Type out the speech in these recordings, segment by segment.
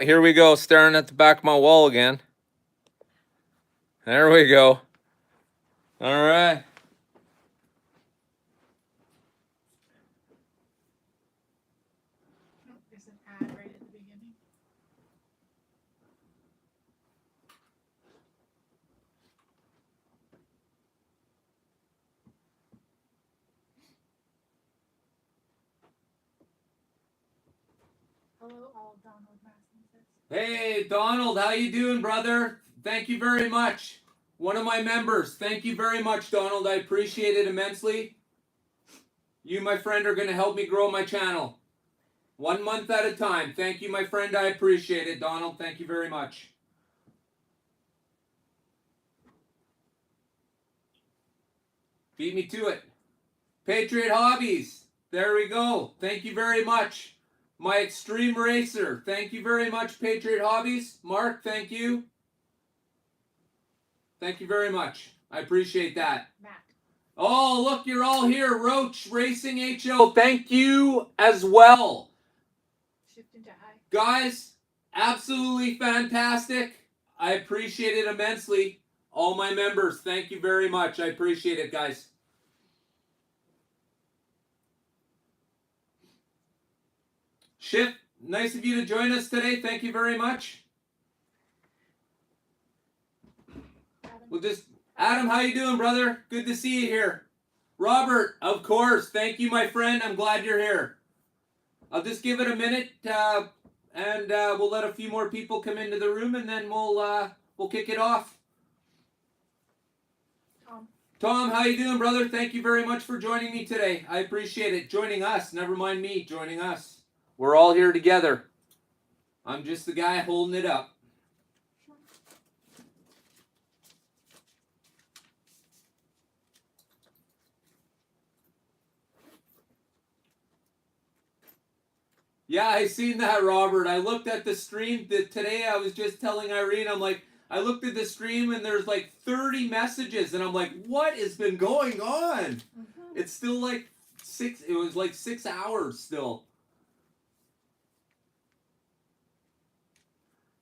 here we go, staring at the back of my wall again. There we go. All right. There's an ad right at the beginning. Hello, all Donald Rasmussen. Hey, Donald, how you doing, brother? Thank you very much. One of my members. Thank you very much, Donald. I appreciate it immensely. You, my friend, are going to help me grow my channel. 1 month at a time. Thank you, my friend. I appreciate it, Donald. Thank you very much. Beat me to it. Patriot Hobbies. There we go. Thank you very much. My Extreme Racer. Thank you very much, Patriot Hobbies. Mark, thank you. Thank you very much. I appreciate that. Matt. Oh, look, you're all here. Roach Racing HO. Thank you as well. Shift into high. Guys, absolutely fantastic. I appreciate it immensely. All my members, thank you very much. I appreciate it, guys. Shift, nice of you to join us today. Thank you very much. Adam, how you doing, brother? Good to see you here. Robert, of course. Thank you, my friend. I'm glad you're here. I'll just give it a minute, and we'll let a few more people come into the room, and then we'll kick it off. Tom, how you doing, brother? Thank you very much for joining me today. I appreciate it. Joining us. Never mind me. Joining us. We're all here together. I'm just the guy holding it up. Yeah, I seen that, Robert. I looked at the stream today. I was just telling Irene, I'm like, I looked at the stream and there's like 30 messages, and I'm like, what has been going on? Mm-hmm. It's still like it was like 6 hours still.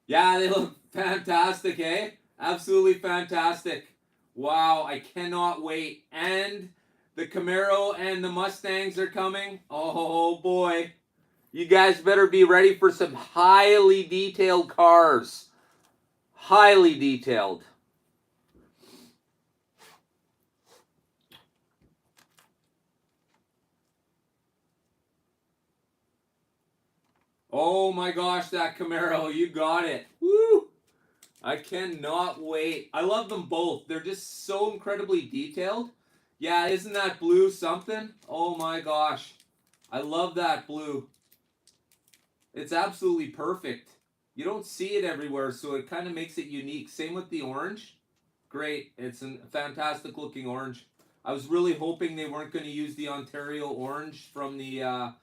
Yeah, they look fantastic, eh? Absolutely fantastic. Wow, I cannot wait. And the Camaro and the Mustangs are coming. Oh boy. You guys better be ready for some highly detailed cars. Highly detailed. Oh my gosh, that Camaro, you got it. Woo! I cannot wait. I love them both. They're just so incredibly detailed. Yeah, isn't that blue something? Oh my gosh. I love that blue. It's absolutely perfect. You don't see it everywhere, so it kind of makes it unique. Same with the orange. Great. It's a fantastic looking orange. I was really hoping they weren't going to use the Ontario orange from the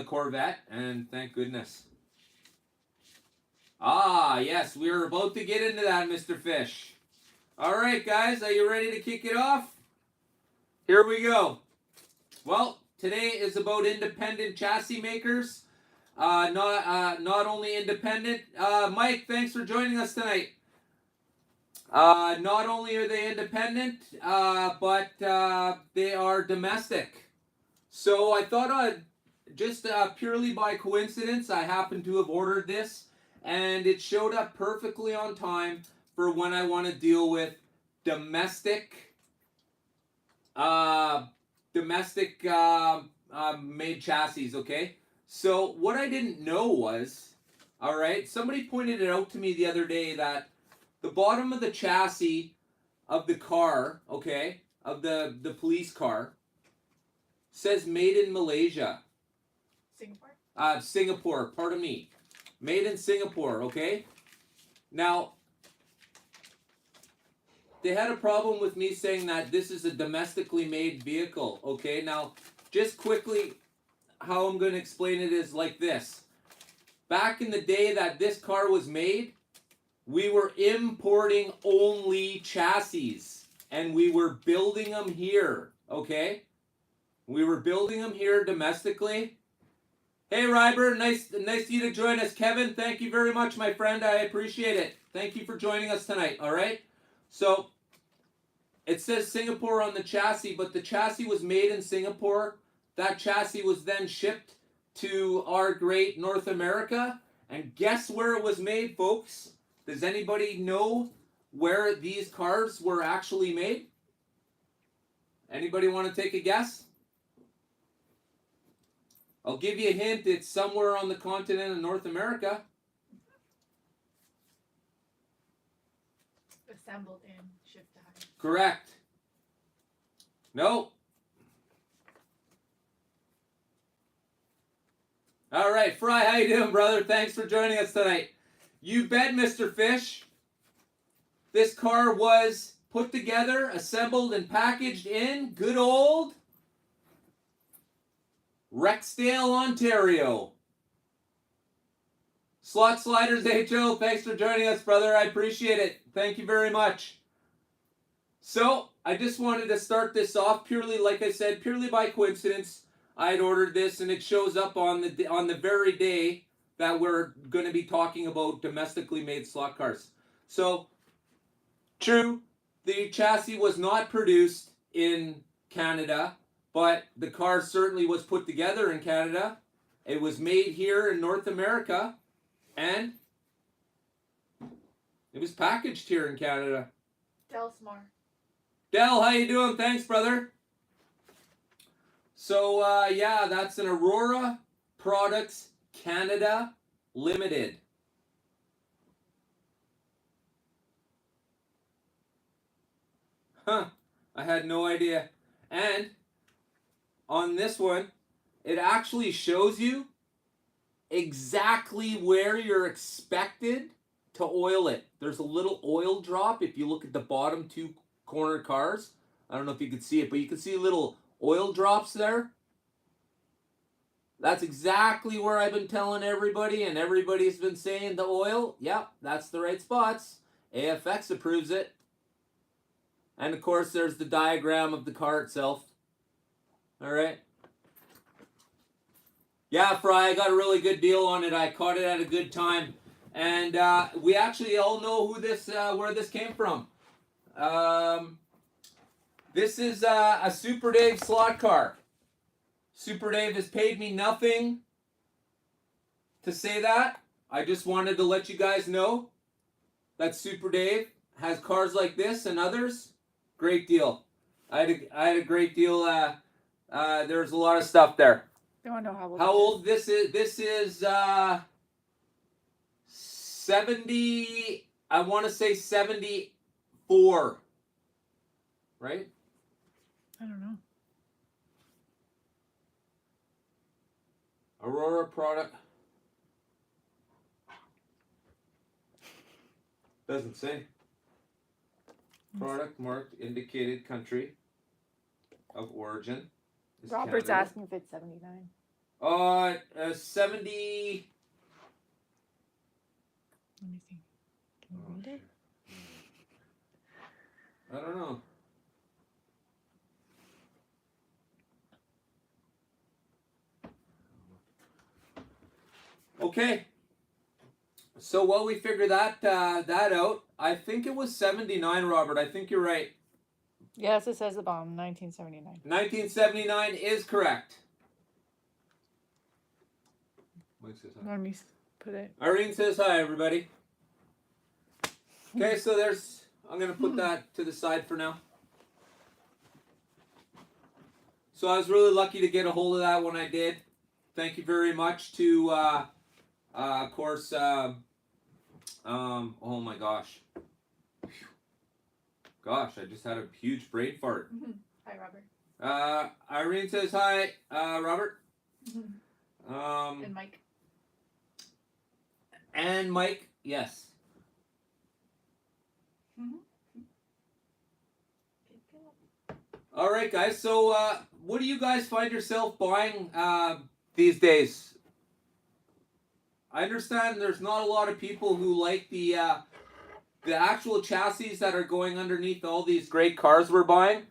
Corvette, and thank goodness. Ah, yes, we are about to get into that, Mr. Fish. All right, guys, are you ready to kick it off? Here we go. Well, today is about independent chassis makers. Not only independent. Mike, thanks for joining us tonight. Not only are they independent, but they are domestic. So I thought I'd just purely by coincidence, I happened to have ordered this, and it showed up perfectly on time for when I want to deal with domestic made chassis. Okay. So what I didn't know was, all right, somebody pointed it out to me the other day that the bottom of the chassis of the car, okay, of the police car, says made in Malaysia. Singapore? Singapore, pardon me. Made in Singapore, okay? Now, they had a problem with me saying that this is a domestically made vehicle, okay? Now, just quickly, how I'm going to explain it is like this. Back in the day that this car was made, we were importing only chassis, and we were building them here, okay? We were building them here domestically, Hey, Ryber, nice of you to join us. Kevin, thank you very much, my friend. I appreciate it. Thank you for joining us tonight, all right? So, it says Singapore on the chassis, but the chassis was made in Singapore. That chassis was then shipped to our great North America. And guess where it was made, folks? Does anybody know where these cars were actually made? Anybody want to take a guess? I'll give you a hint. It's somewhere on the continent of North America. Assembled and shipped to high. Correct. No. All right, Fry, how you doing, brother? Thanks for joining us tonight. You bet, Mr. Fish. This car was put together, assembled, and packaged in good old Rexdale, Ontario. Slot Sliders HO, thanks for joining us, brother. I appreciate it. Thank you very much. So, I just wanted to start this off purely, like I said, purely by coincidence. I had ordered this, and it shows up on the very day that we're going to be talking about domestically made slot cars. So, true, the chassis was not produced in Canada, but the car certainly was put together in Canada. It was made here in North America, and it was packaged here in Canada. Delsmar. Del, how you doing? Thanks, brother. So, yeah, that's an Aurora Products Canada Limited. Huh, I had no idea. And on this one, it actually shows you exactly where you're expected to oil it. There's a little oil drop if you look at the bottom two corner cars. I don't know if you can see it, but you can see little oil drops there. That's exactly where I've been telling everybody, and everybody's been saying the oil. Yep, that's the right spots. AFX approves it. And of course, there's the diagram of the car itself. All right. Yeah, Fry, I got a really good deal on it. I caught it at a good time. And we actually all know who this, where this came from. This is a Super Dave slot car. Super Dave has paid me nothing to say that. I just wanted to let you guys know that Super Dave has cars like this and others. Great deal. I had a great deal. There's a lot of stuff there. They want to know how old this is. This is 70. I want to say 74. Right? I don't know. Aurora product. Doesn't say. Product marked indicated country of origin. Robert's Canada. asking if it's 79. 70. Let me see. Can you read it? I don't know. Okay. So while we figure that out, I think it was 79, Robert. I think you're right. Yes, it says the bottom, 1979. 1979 is correct. Let me put it. Irene says hi, everybody. Okay, so I'm going to put that to the side for now. So I was really lucky to get a hold of that when I did. Thank you very much to, of course, oh my gosh. Gosh, I just had a huge brain fart. Hi, Robert. Irene says hi, Robert. And Mike. And Mike, yes. All right, guys. So, what do you guys find yourself buying these days? I understand there's not a lot of people who like the actual chassis that are going underneath all these great cars we're buying.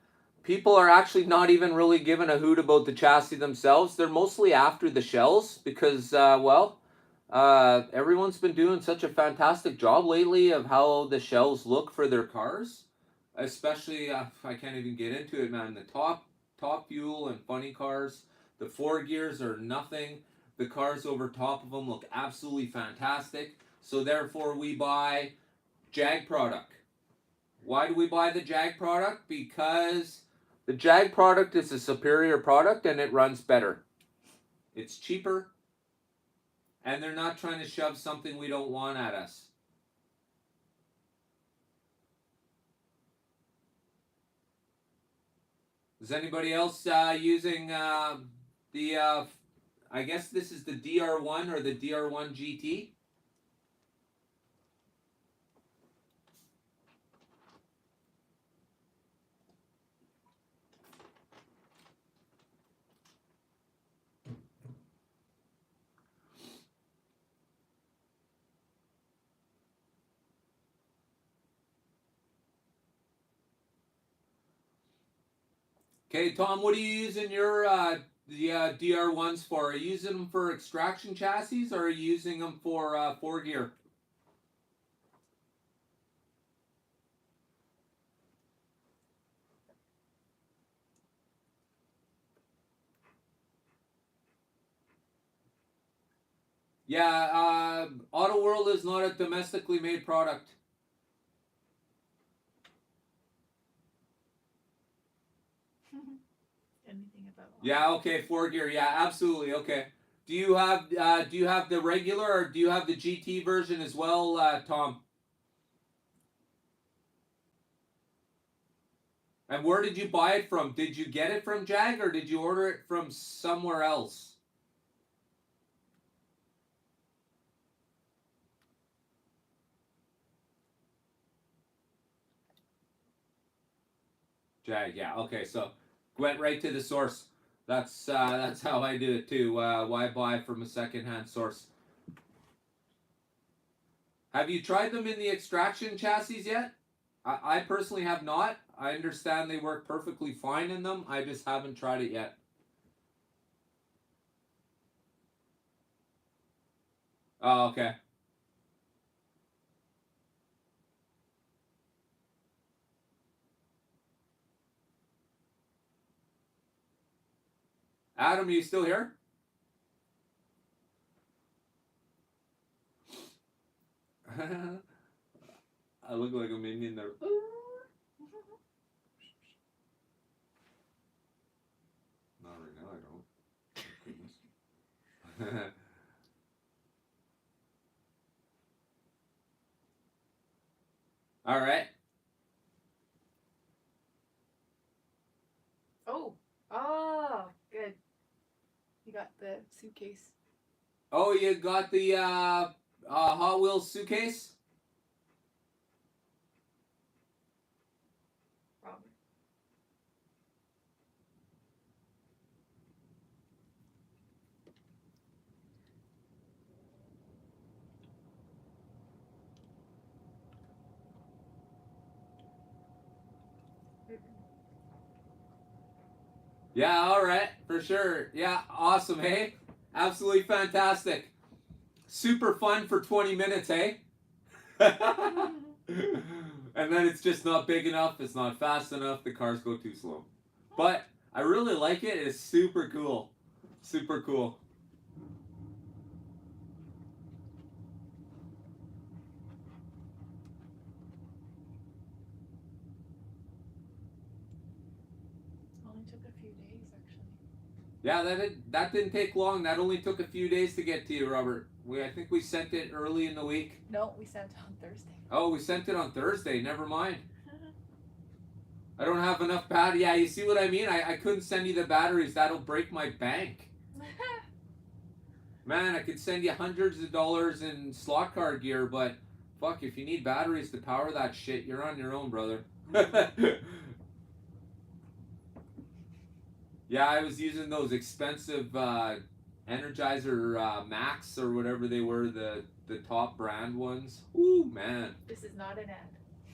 people are actually not even really giving a hoot about the chassis themselves. They're mostly after the shells because, everyone's been doing such a fantastic job lately of how the shells look for their cars. Especially, I can't even get into it, man. The top fuel and funny cars, the 4 gears are nothing. The cars over top of them look absolutely fantastic. So therefore, we buy Jag product. Why do we buy the Jag product? Because the Jag product is a superior product and it runs better. It's cheaper, and they're not trying to shove something we don't want at us. Is anybody else using the, I guess this is the DR1 or the DR1 GT? Okay, Tom, what are you using your DR1s for? Are you using them for extraction chassis or are you using them for 4-gear? Yeah, Auto World is not a domestically made product. Anything about? Yeah, okay, 4-gear. Yeah, absolutely. Okay. Do you have the regular or do you have the GT version as well, Tom? And where did you buy it from? Did you get it from Jag or did you order it from somewhere else? Jag, yeah. Okay, so went right to the source. That's how I do it too. Why buy from a secondhand source? Have you tried them in the extraction chassis yet? I personally have not. I understand they work perfectly fine in them. I just haven't tried it yet. Oh, okay. Adam, are you still here? I look like a minion there. Not right now, I don't. Goodness. All right. Oh, good. You got the suitcase. Oh, you got the Hot Wheels suitcase? Robert. Yeah, all right, for sure. Yeah, awesome, hey? Absolutely fantastic. Super fun for 20 minutes, hey? And then it's just not big enough, it's not fast enough, the cars go too slow. But I really like it, it's super cool. Super cool. Only took a few days, actually. Yeah, that didn't take long. That only took a few days to get to you, Robert. I think we sent it early in the week. No, we sent it on Thursday. Oh, we sent it on Thursday. Never mind. I don't have enough battery. Yeah, you see what I mean? I couldn't send you the batteries. That'll break my bank. Man, I could send you hundreds of dollars in slot car gear, but fuck, if you need batteries to power that shit, you're on your own, brother. Yeah, I was using those expensive Energizer Max or whatever they were, the top brand ones. Ooh, man. This is not an ad.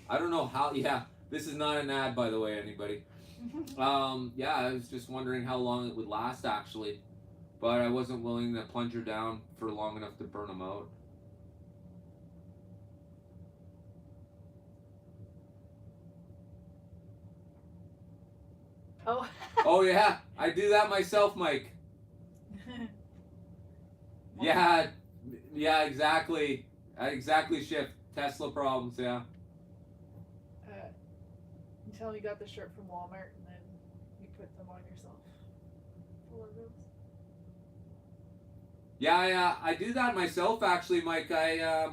I don't know how. Yeah, this is not an ad, by the way, anybody. Yeah, I was just wondering how long it would last actually, but I wasn't willing to plunge her down for long enough to burn them out. Oh. Oh yeah, I do that myself, Mike. Yeah, yeah, exactly, exactly. Shift Tesla problems. Yeah. You tell me you got the shirt from Walmart and then you put them on yourself. Full of those. Yeah, I do that myself actually, Mike. I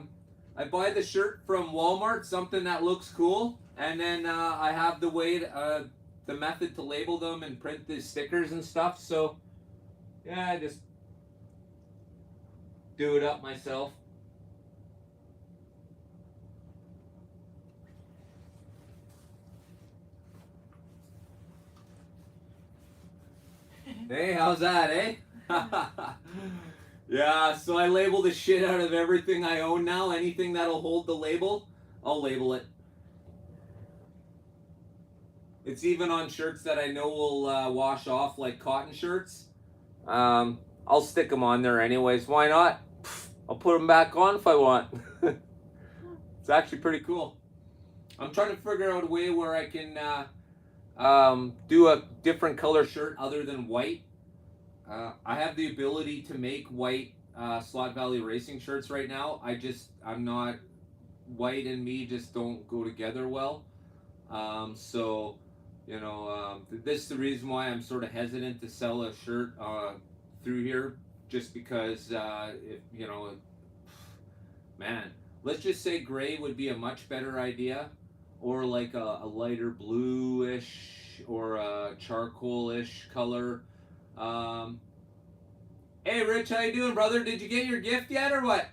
buy the shirt from Walmart, something that looks cool, and then I have the method to label them and print the stickers and stuff. So yeah, I just do it up myself. Hey, how's that, eh? Yeah, so I label the shit out of everything I own now. Anything that'll hold the label, I'll label it. It's even on shirts that I know will wash off, like cotton shirts. I'll stick them on there anyways. Why not? I'll put them back on if I want. It's actually pretty cool. I'm trying to figure out a way where I can do a different color shirt other than white. I have the ability to make white Slot Valley Racing shirts right now. I'm not, white and me just don't go together well. So, this is the reason why I'm sort of hesitant to sell a shirt through here, just because, man, let's just say gray would be a much better idea, or like a lighter bluish or a charcoalish color. Hey, Rich, how you doing, brother? Did you get your gift yet, or what?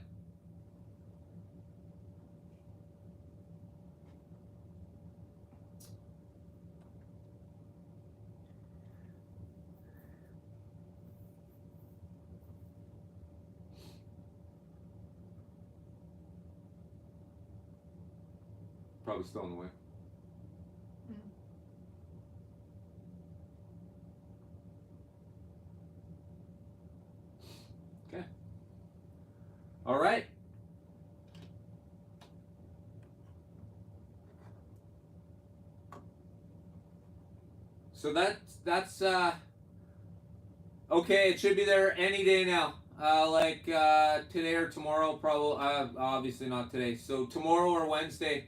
Probably still on the way. Okay. All right. So that's okay. It should be there any day now. Like today or tomorrow, probably. Obviously not today. So tomorrow or Wednesday.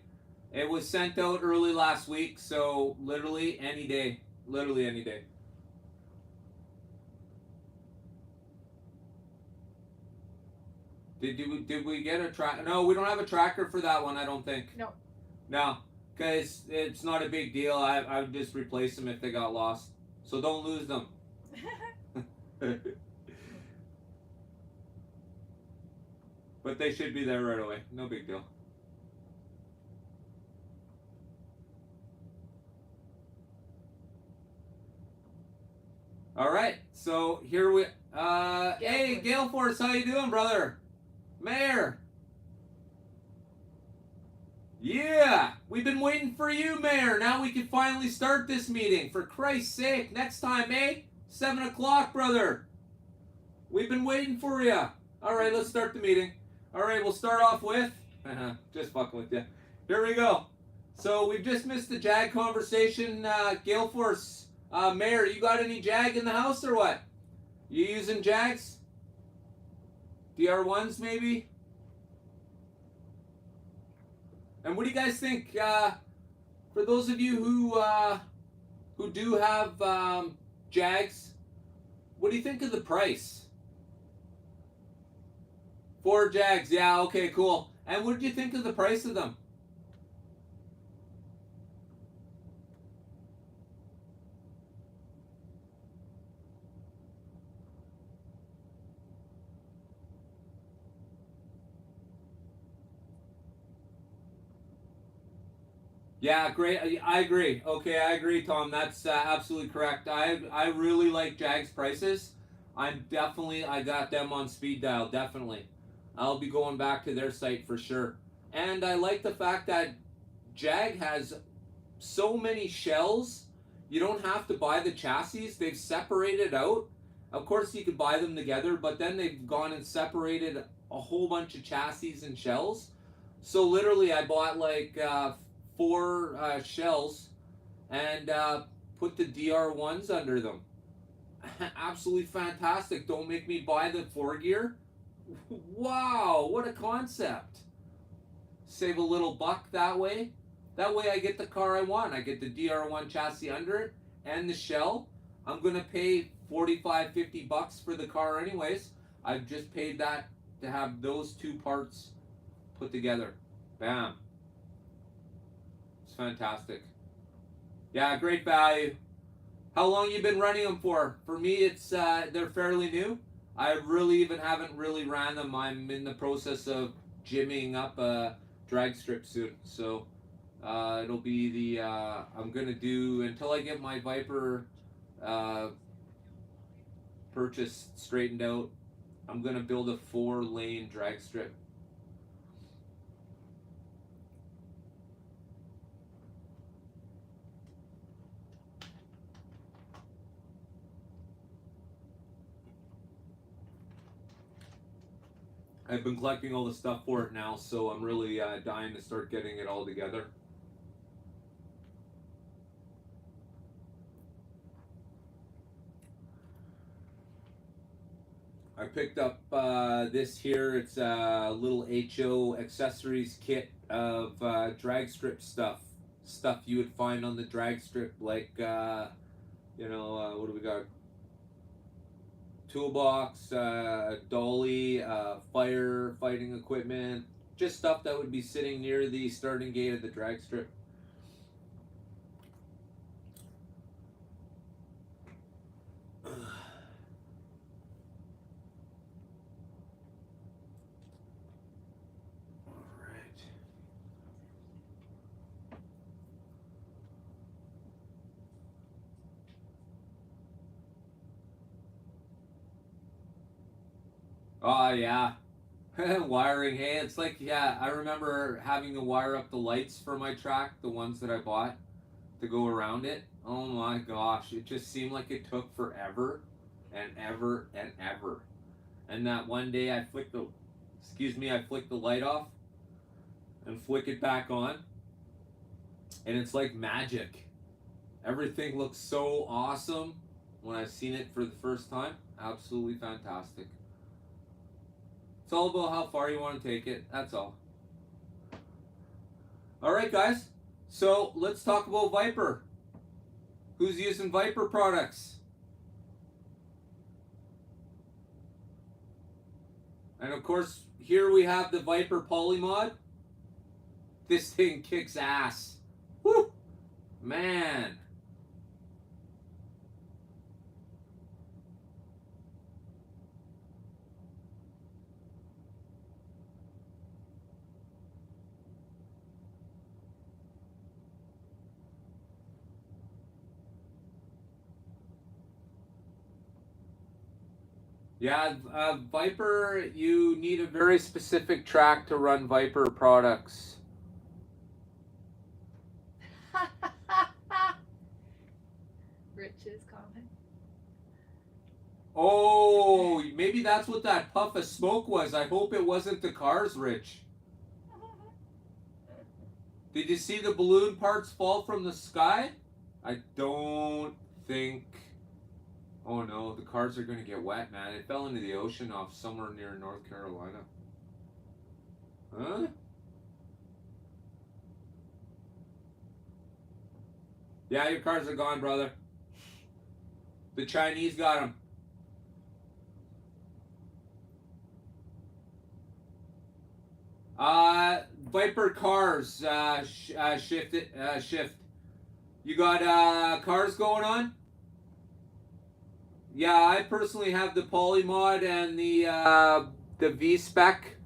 It was sent out early last week, so literally any day. Literally any day. Did we get a track? No, we don't have a tracker for that one. I don't think. No. No, because it's not a big deal. I would just replace them if they got lost. So don't lose them. But they should be there right away. No big deal. All right, so here we. Hey, Gale Force, how you doing, brother? Mayor. Yeah, we've been waiting for you, Mayor. Now we can finally start this meeting. For Christ's sake, next time, eh? 7 o'clock, brother. We've been waiting for you. All right, let's start the meeting. All right, we'll start off with. Just fucking with you. Here we go. So we've just missed the Jag conversation. Gale Force. Mayor, you got any Jag in the house or what? You using Jags? DR1s maybe? And what do you guys think? For those of you who do have Jags, what do you think of the price? 4 Jags, yeah, okay, cool. And what did you think of the price of them? Yeah, great. I agree. Okay, I agree, Tom. That's absolutely correct. I really like Jags prices. I got them on speed dial. Definitely, I'll be going back to their site for sure. And I like the fact that Jag has so many shells. You don't have to buy the chassis. They've separated out. Of course, you could buy them together, but then they've gone and separated a whole bunch of chassis and shells. So literally, I bought like 4 shells and put the DR1s under them. Absolutely fantastic. Don't make me buy the 4 gear. Wow, what a concept. Save a little buck that way. That way I get the car I want. I get the DR1 chassis under it and the shell. I'm going to pay 45, 50 bucks for the car anyways. I've just paid that to have those 2 parts put together. Bam. It's fantastic. Yeah, great value. How long you been running them for? For me, it's they're fairly new. I really even haven't really ran them. I'm in the process of jimming up a drag strip soon. So it'll be the I'm gonna do until I get my Viper purchase straightened out. I'm gonna build a 4-lane drag strip. I've been collecting all the stuff for it now, so I'm really dying to start getting it all together. I picked up this here. It's a little HO accessories kit of drag strip stuff you would find on the drag strip, like what do we got? Toolbox, dolly, fire fighting equipment, just stuff that would be sitting near the starting gate of the drag strip. Oh yeah, wiring. Hey, it's like I remember having to wire up the lights for my track, the ones that I bought to go around it. Oh my gosh, it just seemed like it took forever and ever and ever. And that one day I flicked the light off and flick it back on, and it's like magic. Everything looks so awesome when I've seen it for the first time. Absolutely fantastic. It's all about how far you want to take it. That's all. All right, guys. So let's talk about Viper. Who's using Viper products? And of course, here we have the Viper Polymod. This thing kicks ass. Woo! Man. Yeah, Viper, you need a very specific track to run Viper products. Rich's comment. Oh, maybe that's what that puff of smoke was. I hope it wasn't the cars, Rich. Did you see the balloon parts fall from the sky? I don't think... Oh no, the cars are going to get wet, man. It fell into the ocean off somewhere near North Carolina. Huh? Yeah, your cars are gone, brother. The Chinese got them. Viper cars, shift. You got cars going on? Yeah, I personally have the Polymod and the V-Spec.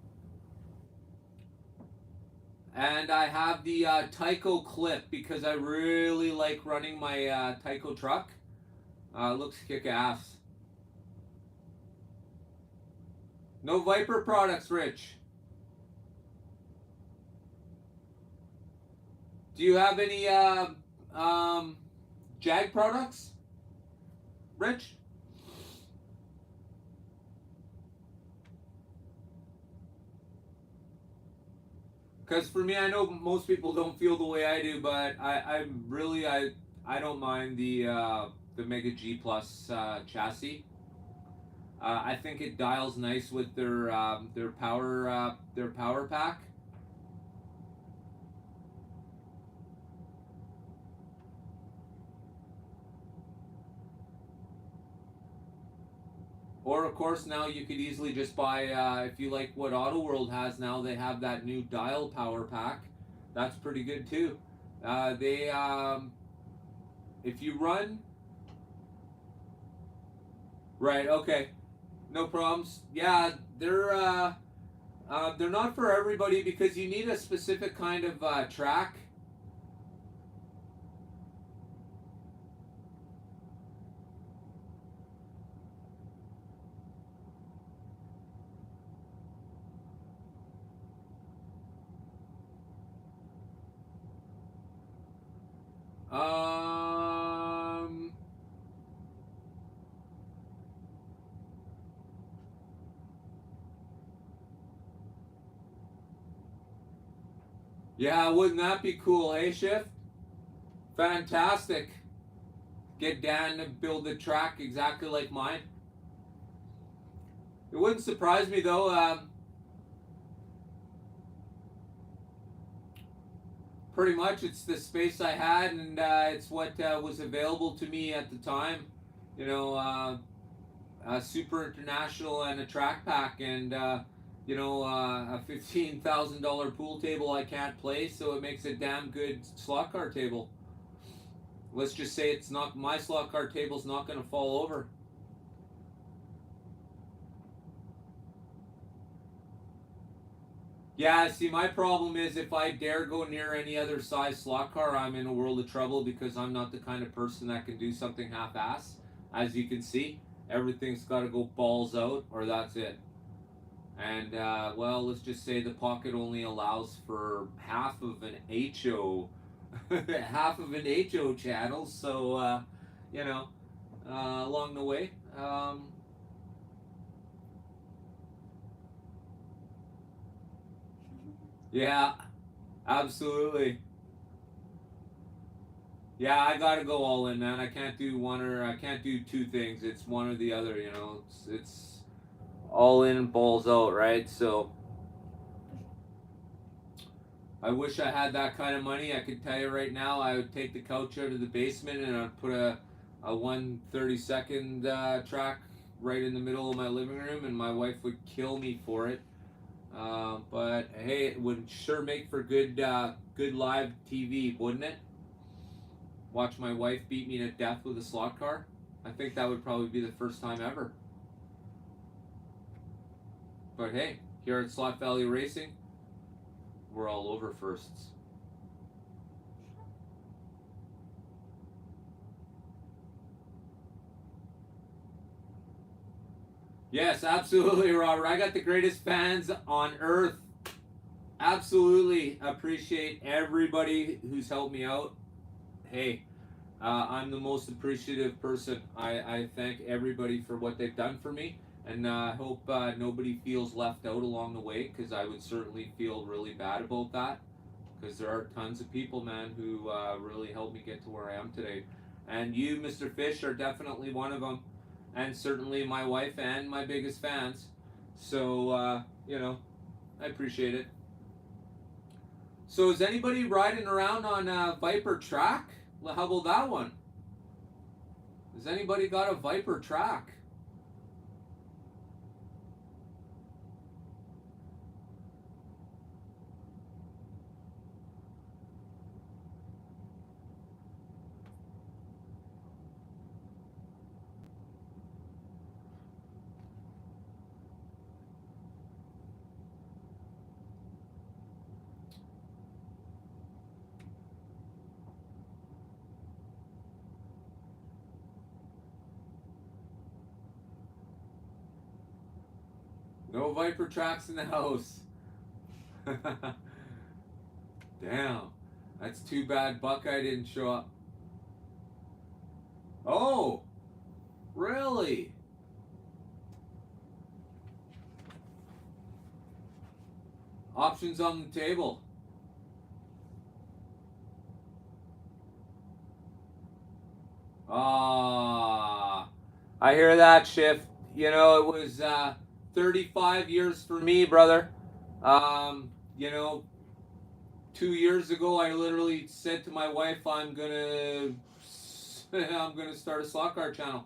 And I have the Tyco Clip because I really like running my Tyco truck. Looks kick-ass. No Viper products, Rich. Do you have any Jag products? Rich? Because for me, I know most people don't feel the way I do, but I don't mind the Mega G Plus chassis. I think it dials nice with their power pack. Or of course now you could easily just buy if you like what Auto World has now, they have that new dial power pack. That's pretty good too. They if you run right, okay, no problems. Yeah, they're not for everybody because you need a specific kind of track. Um, yeah, wouldn't that be cool, hey Shift? Fantastic. Get Dan to build a track exactly like mine. It wouldn't surprise me though. Pretty much, it's the space I had, and it's what was available to me at the time. You know, a Super International and a track pack, and a $15,000 pool table I can't play, so it makes a damn good slot car table. Let's just say it's not my slot car table's not going to fall over. Yeah, see, my problem is if I dare go near any other size slot car, I'm in a world of trouble because I'm not the kind of person that can do something half-ass. As you can see, everything's got to go balls out, or that's it. And well, let's just say the pocket only allows for half of an HO, half of an HO channel. So you know, along the way. Yeah, absolutely. Yeah, I gotta go all in, man. I can't do one or I can't do two things. It's one or the other. You know, it's all in balls out, right? So I wish I had that kind of money. I could tell you right now, I would take the couch out of the basement and I'd put a 1/32 track right in the middle of my living room, and my wife would kill me for it. But hey, it would sure make for good live TV, wouldn't it? Watch my wife beat me to death with a slot car. I think that would probably be the first time ever. But hey, here at Slot Valley Racing, we're all over firsts. Yes, absolutely, Robert. I got the greatest fans on earth. Absolutely appreciate everybody who's helped me out. Hey, I'm the most appreciative person. I thank everybody for what they've done for me, and I hope nobody feels left out along the way, because I would certainly feel really bad about that. Because there are tons of people, man, who really helped me get to where I am today. And you, Mr. Fish, are definitely one of them, and certainly my wife and my biggest fans. So, I appreciate it. So, is anybody riding around on Viper track? Well, how about that one? Has anybody got a Viper track? No Viper tracks in the house. Damn. That's too bad Buckeye didn't show up. Oh, really? Options on the table. Ah, I hear that, Shift. You know, it was 35 years for me, brother. You know, 2 years ago, I literally said to my wife, I'm gonna start a slot car channel,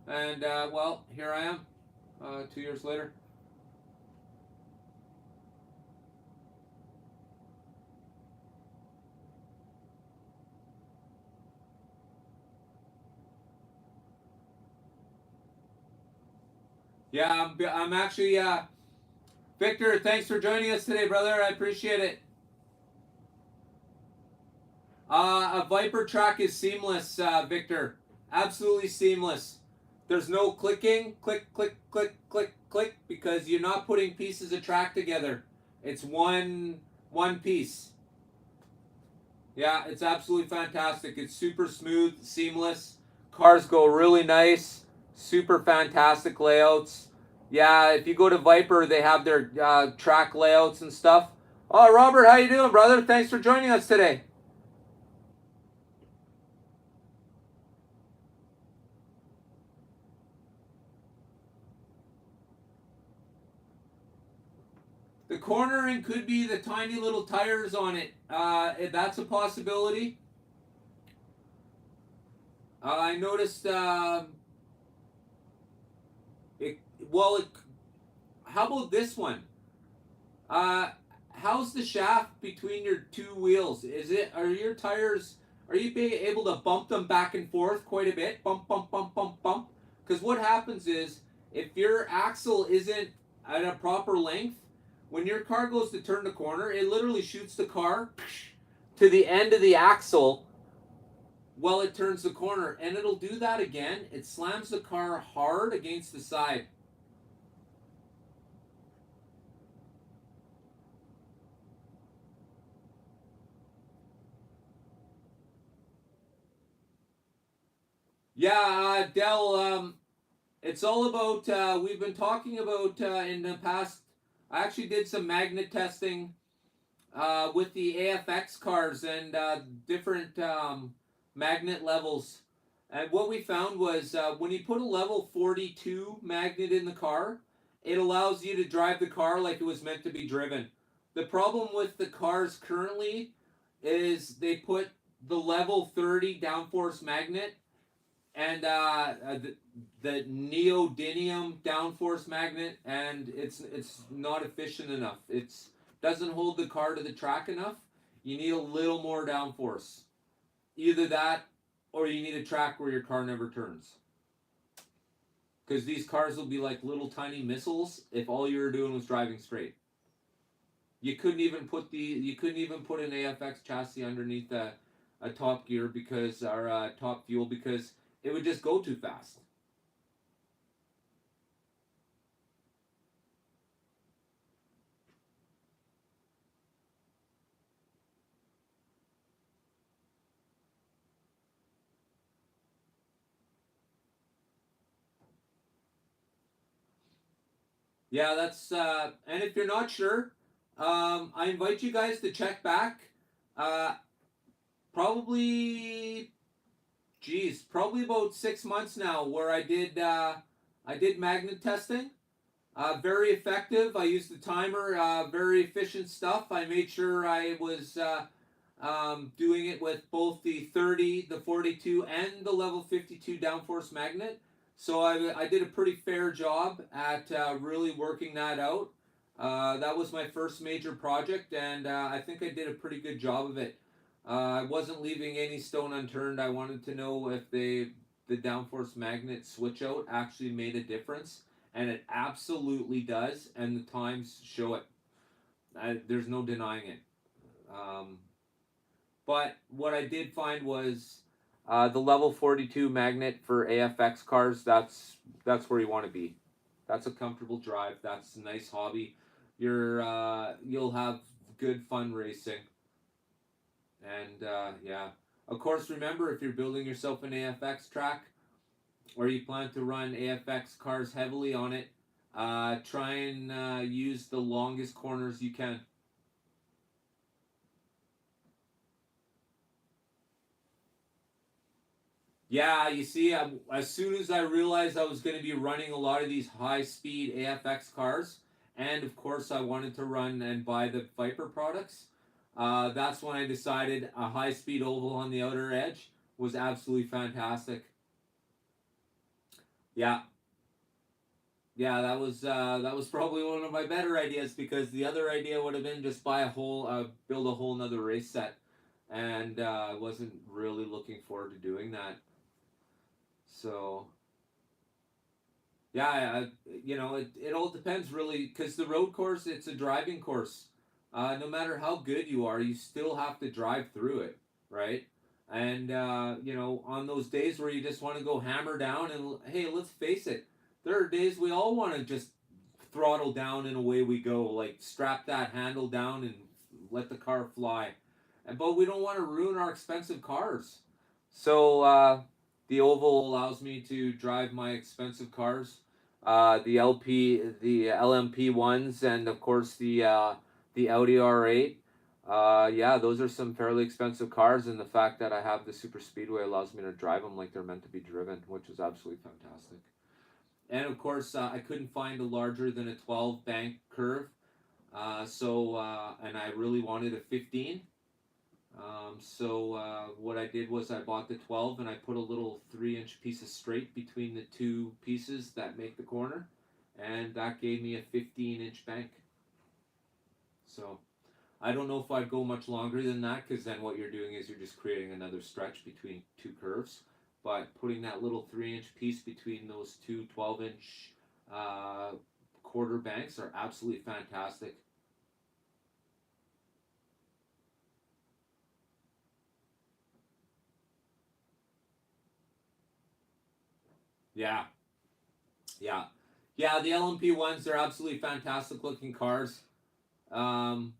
and well, here I am, 2 years later. Yeah, I'm actually Victor. Thanks for joining us today, brother. I appreciate it. A Viper track is seamless, Victor. Absolutely seamless. There's no clicking, click, click, click, click, click, because you're not putting pieces of track together. It's one piece. Yeah, it's absolutely fantastic. It's super smooth, seamless. Cars go really nice. Super fantastic layouts. Yeah, if you go to Viper, they have their track layouts and stuff. Oh, Robert, how you doing, brother? Thanks for joining us today. The cornering could be the tiny little tires on it. That's a possibility. I noticed. It, well, it, how about this one? Uh, how's the shaft between your two wheels? Is it? Are your tires? Are you being able to bump them back and forth quite a bit? Bump, bump, bump, bump, bump. Because what happens is, if your axle isn't at a proper length, when your car goes to turn the corner, it literally shoots the car to the end of the axle while it turns the corner, and it'll do that again. It slams the car hard against the side. Yeah, Dell. It's all about. We've been talking about in the past. I actually did some magnet testing with the AFX cars and different magnet levels. And what we found was when you put a level 42 magnet in the car, it allows you to drive the car like it was meant to be driven. The problem with the cars currently is they put the level 30 downforce magnet and the neodymium downforce magnet, and it's not efficient enough. It's doesn't hold the car to the track enough. You need a little more downforce. Either that, or you need a track where your car never turns. Because these cars will be like little tiny missiles if all you were doing was driving straight. You couldn't even put an AFX chassis underneath a top gear because our top fuel because it would just go too fast. Yeah, that's and if you're not sure, I invite you guys to check back. Uh, probably, geez, probably about 6 months now, where I did magnet testing. Very effective. I used the timer. Very efficient stuff. I made sure I was doing it with both the 30, the 42, and the level 52 downforce magnet. So I did a pretty fair job at really working that out. That was my first major project, and I think I did a pretty good job of it. I wasn't leaving any stone unturned. I wanted to know if the downforce magnet switch out actually made a difference, and it absolutely does, and the times show it. There's no denying it. Um, but what I did find was the level 42 magnet for AFX cars. That's where you want to be. That's a comfortable drive. That's a nice hobby. You'll have good fun racing. And yeah, of course, remember if you're building yourself an AFX track, or you plan to run AFX cars heavily on it, try and use the longest corners you can. Yeah, you see, as soon as I realized I was going to be running a lot of these high-speed AFX cars, and of course I wanted to run and buy the Viper products, that's when I decided a high-speed oval on the outer edge was absolutely fantastic. Yeah, yeah, that was probably one of my better ideas because the other idea would have been just buy a whole, build a whole another race set, and I wasn't really looking forward to doing that. So yeah, it all depends really because the road course, it's a driving course. No matter how good you are, you still have to drive through it, right? And on those days where you just want to go hammer down, and hey, let's face it, there are days we all want to just throttle down and away we go, like strap that handle down and let the car fly. But we don't want to ruin our expensive cars. So the oval allows me to drive my expensive cars, the LMP ones, and of course the Audi R8. Yeah, those are some fairly expensive cars, and the fact that I have the super speedway allows me to drive them like they're meant to be driven, which is absolutely fantastic. And of course, I couldn't find a larger than a 12 bank curve, and I really wanted a 15. What I did was I bought the 12 and I put a little 3-inch piece of straight between the two pieces that make the corner, and that gave me a 15-inch bank. So I don't know if I'd go much longer than that because then what you're doing is you're just creating another stretch between two curves. But putting that little 3-inch piece between those two 12-inch uh, quarter banks are absolutely fantastic. Yeah, yeah, yeah. The LMP ones, they're absolutely fantastic looking cars. Um,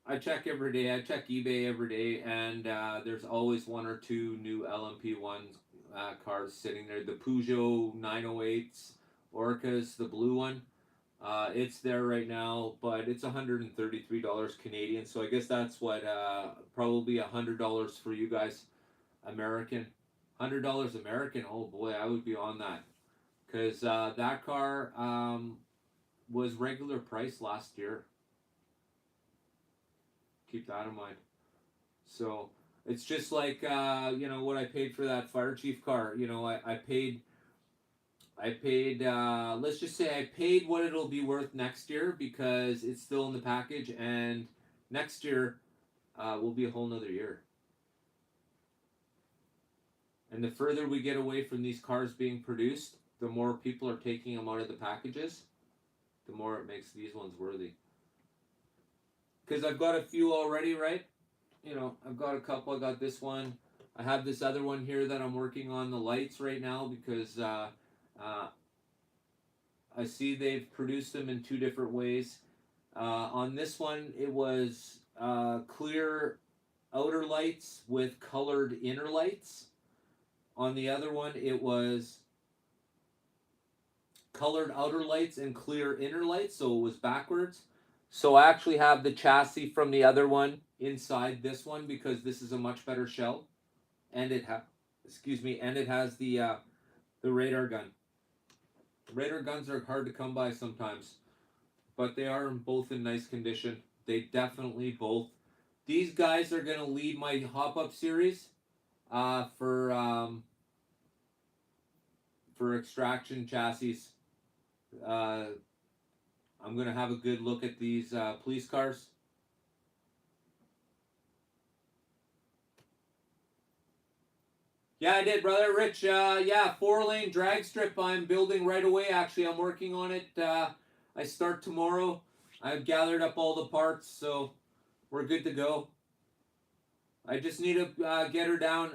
I check every day. I check eBay every day, and there's always one or two new LMP ones cars sitting there. The Peugeot 908s, Orcas, the blue one. It's there right now, but it's $133 Canadian. So I guess that's what probably $100 for you guys, American. $100 American. Oh boy, I would be on that because that car was regular price last year. Keep that in mind. So it's just like what I paid for that fire chief car. I paid let's just say I paid what it'll be worth next year because it's still in the package, and next year will be a whole nother year. And the further we get away from these cars being produced, the more people are taking them out of the packages, the more it makes these ones worthy. Because I've got a few already, right? I've got a couple. I got this one. I have this other one here that I'm working on the lights right now because uh, I see they've produced them in two different ways. On this one, it was clear outer lights with colored inner lights. On the other one, it was colored outer lights and clear inner lights, so it was backwards. So I actually have the chassis from the other one inside this one because this is a much better shell, and and it has the radar gun. Radar guns are hard to come by sometimes, but they are both in nice condition. They definitely both. These guys are gonna lead my hop up series for extraction chassis. Uh, I'm gonna have a good look at these police cars. Yeah, I did, brother. Rich, yeah, 4-lane drag strip I'm building right away. Actually, I'm working on it. I start tomorrow. I've gathered up all the parts, so we're good to go. I just need to get her down.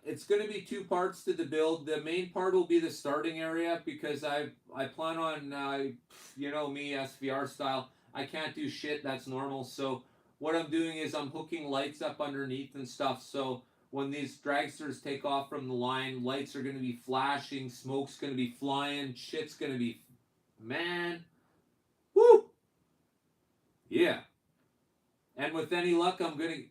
It's going to be two parts to the build. The main part will be the starting area because I plan on, me, SVR style. I can't do shit. That's normal. So what I'm doing is I'm hooking lights up underneath and stuff. So when these dragsters take off from the line, lights are going to be flashing, smoke's going to be flying, shit's going to be, man, woo, yeah. And with any luck, I'm going to,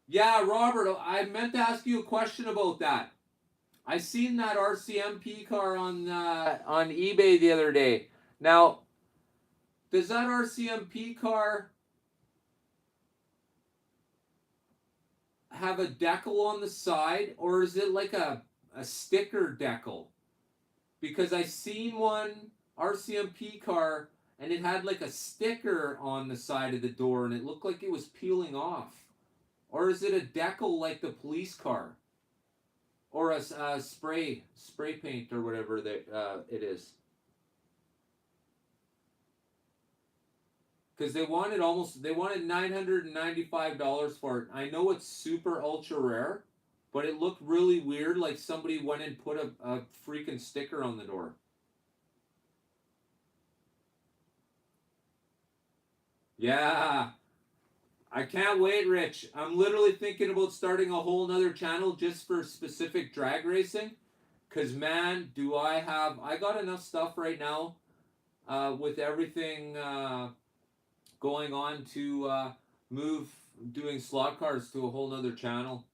yeah, Robert, I meant to ask you a question about that. I seen that RCMP car on eBay the other day. Now, does that RCMP car have a decal on the side, or is it like a sticker decal? Because I seen one RCMP car and it had like a sticker on the side of the door and it looked like it was peeling off. Or is it a decal like the police car? Or a spray paint or whatever that it is? Because they wanted $995 for it. I know it's super ultra rare, but it looked really weird, like somebody went and put a freaking sticker on the door. Yeah, I can't wait, Rich. I'm literally thinking about starting a whole nother channel just for specific drag racing. Cause man, I got enough stuff right now with everything going on to move doing slot cars to a whole nother channel.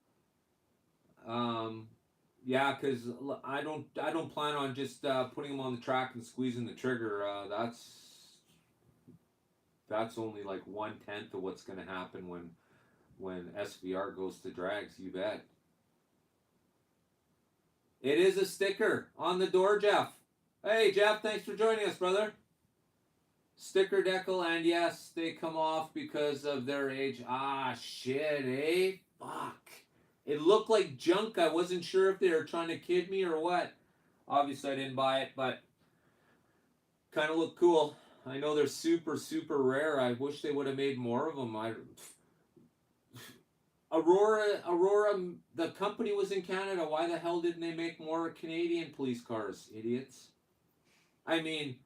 Yeah, because I don't plan on just putting them on the track and squeezing the trigger. That's only like 1/10 of what's going to happen when SVR goes to drags. You bet. It is a sticker on the door, Jeff. Hey, Jeff, thanks for joining us, brother. Sticker decal, and yes, they come off because of their age. Ah, shit, eh? Fuck. It looked like junk. I wasn't sure if they were trying to kid me or what. Obviously, I didn't buy it, but kind of look cool. I know they're super, super rare. I wish they would have made more of them. Aurora, the company was in Canada. Why the hell didn't they make more Canadian police cars, idiots? I mean,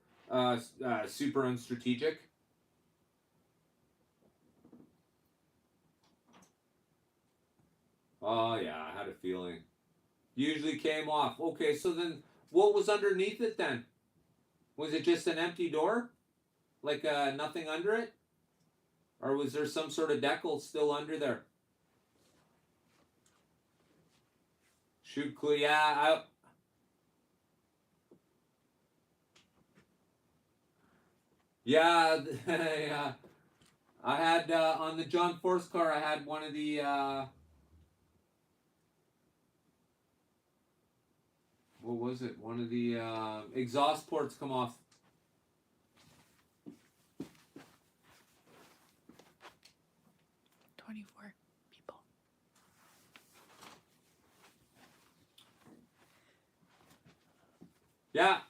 super unstrategic. Oh yeah, I had a feeling. Usually came off. Okay, so then what was underneath it then? Was it just an empty door? Like nothing under it? Or was there some sort of decal still under there? Shoot clue, yeah. Yeah, yeah. I had on the John Force car. I had one of the what was it? One of the exhaust ports come off. People. Yeah.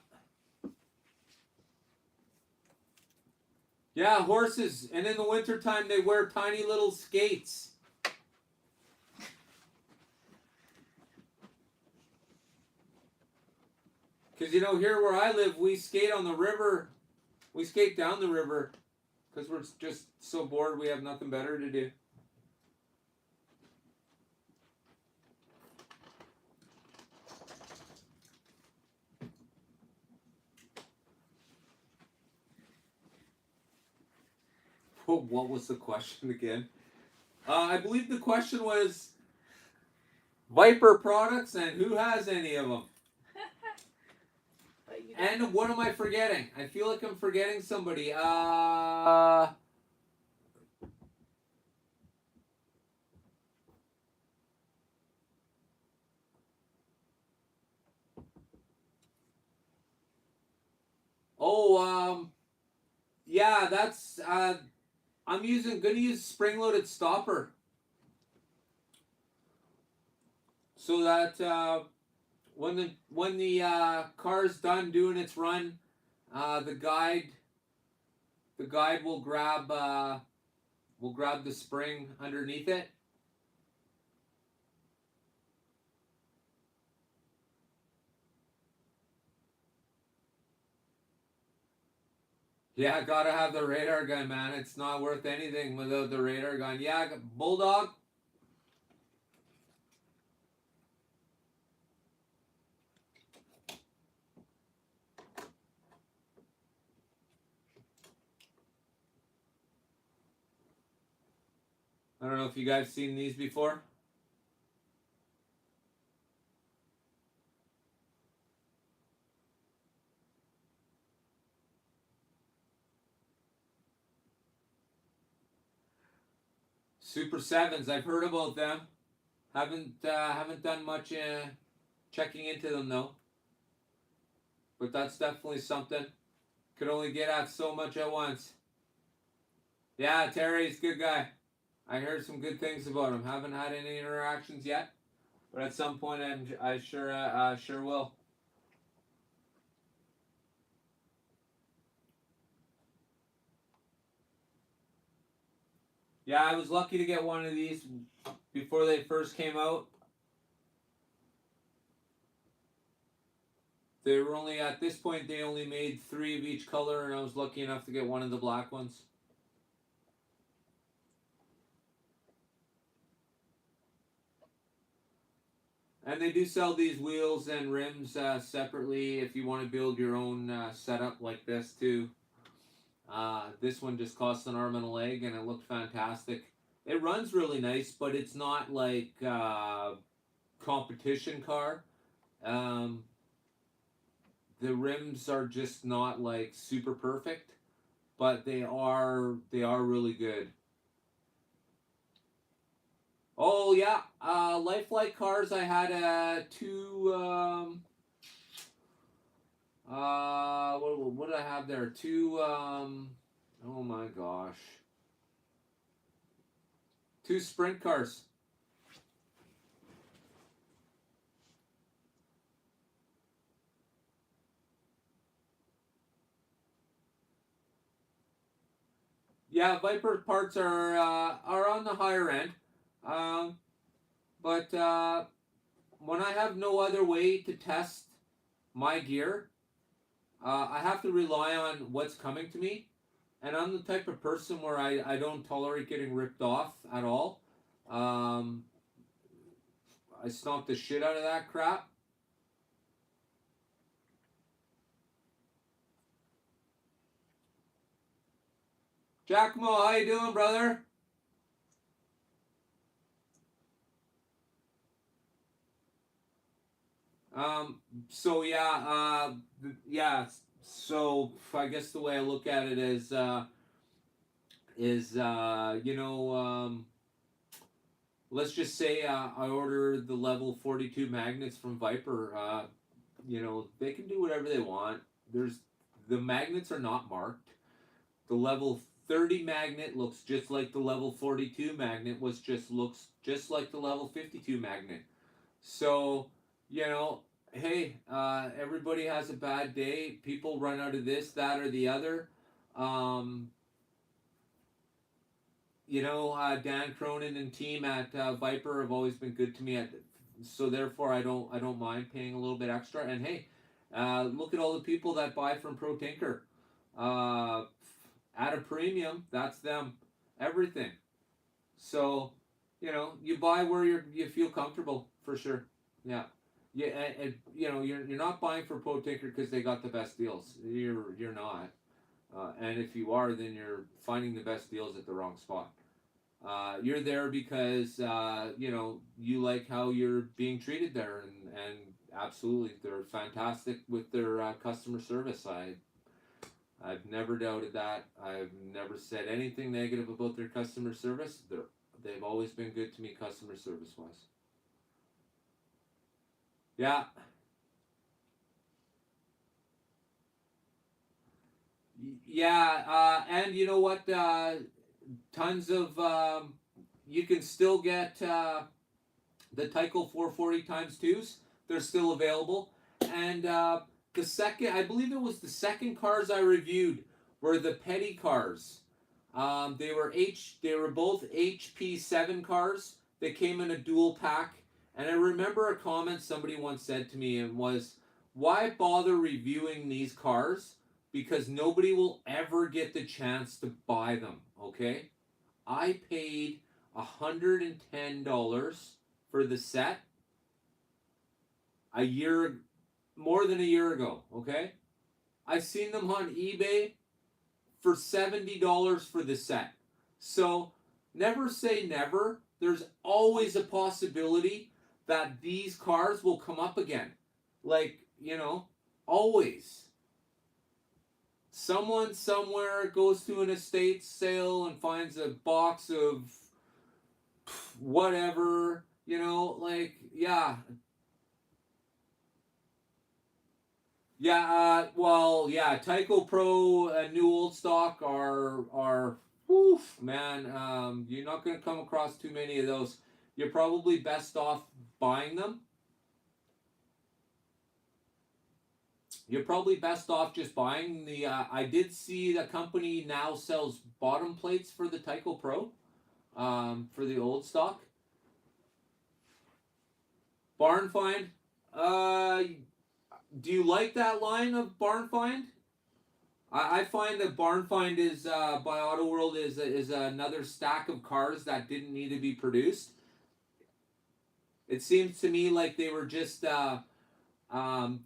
Yeah, horses. And in the wintertime, they wear tiny little skates. Because, here where I live, we skate on the river. We skate down the river. Because we're just so bored, we have nothing better to do. What was the question again? I believe the question was Viper products and who has any of them. And what am I forgetting? I feel like I'm forgetting somebody. Yeah, that's I'm gonna use spring-loaded stopper, so that when the car's done doing its run, the guide will grab the spring underneath it. Yeah, gotta have the radar gun, man. It's not worth anything without the radar gun. Yeah, Bulldog. I don't know if you guys seen these before. Super Sevens, I've heard about them. Haven't done much checking into them though. But that's definitely something. Could only get at so much at once. Yeah, Terry's a good guy. I heard some good things about him. Haven't had any interactions yet, but at some point I sure will. Yeah, I was lucky to get one of these before they first came out. They were only at this point they only made 3 of each color, and I was lucky enough to get one of the black ones. And they do sell these wheels and rims separately if you want to build your own setup like this too. This one just costs an arm and a leg, and it looked fantastic. It runs really nice, but it's not like competition car. Um, the rims are just not like super perfect, but they are really good. Oh yeah, Lifelike cars. I had two. What did I have there? Two. Oh my gosh. Two sprint cars. Yeah, Viper parts are on the higher end, um, but when I have no other way to test my gear, I have to rely on what's coming to me. And I'm the type of person where I don't tolerate getting ripped off at all. Um, I stomp the shit out of that crap. Giacomo, how you doing, brother? Um, so yeah. So I guess the way I look at it is let's just say I order the level 42 magnets from Viper. They can do whatever they want. There's the magnets are not marked. The level 30 magnet looks just like the level 42 magnet looks just like the level 52 magnet. So, you know, hey, everybody has a bad day. People run out of this, that, or the other. Um, Dan Cronin and team at Viper have always been good to me. So therefore, I don't mind paying a little bit extra. And hey, look at all the people that buy from Pro Tinker uh, at a premium. That's them. Everything. So, you buy where you feel comfortable for sure. Yeah. Yeah, you're not buying for Pro Tinker because they got the best deals. You're not, and if you are, then you're finding the best deals at the wrong spot. You're there because you like how you're being treated there, and absolutely they're fantastic with their customer service. I've never doubted that. I've never said anything negative about their customer service. They've always been good to me customer service wise. Yeah, yeah, and you know what? Tons of you can still get the Tyco 440 times twos. They're still available, and the second, I believe it was the second cars I reviewed were the petty cars. They were both HP7 cars. They came in a dual pack, and I remember a comment somebody once said to me and was, "Why bother reviewing these cars? Because nobody will ever get the chance to buy them." Okay, I paid $110 for the set a year, more than a year ago. Okay, I've seen them on eBay for $70 for the set. So never say never. There's always a possibility that these cars will come up again. Like, always. Someone somewhere goes to an estate sale and finds a box of whatever, like, yeah. Yeah, well, yeah, Tyco Pro and New Old Stock are woof, man. You're not gonna come across too many of those. You're probably best off buying them. You're probably best off just buying the. I did see the company now sells bottom plates for the Tyco Pro, for the old stock. Barn Find. Uh, do you like that line of Barn Find? I find that Barn Find is by Auto World is another stack of cars that didn't need to be produced. It seems to me like they were just um,